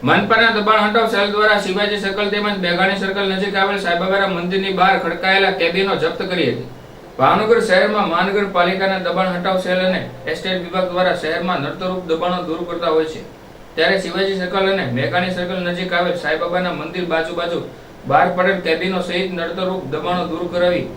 મનપાના દબાણ હટાવ સેલ દ્વારા શિવાજી સર્કલ તેમજ મેઘાણી સર્કલ નજીક આવેલ સાઈબાબા મંદિરની બહાર ખડકાયેલા કેબિનો જપ્ત કરી હતી। ભાવનગર શહેરમાં મહાનગરપાલિકાના દબાણ હટાવ સેલ અને એસ્ટેટ વિભાગ દ્વારા શહેરમાં નડતરરૂપ દબાણો દૂર કરતા હોય છે, ત્યારે શિવાજી સર્કલ અને મેઘાણી સર્કલ નજીક આવેલ સાઈબાબાના મંદિર બાજુ બહાર પડેલ કેબિનો સહિત નડતરરૂપ દબાણો દૂર કરાવી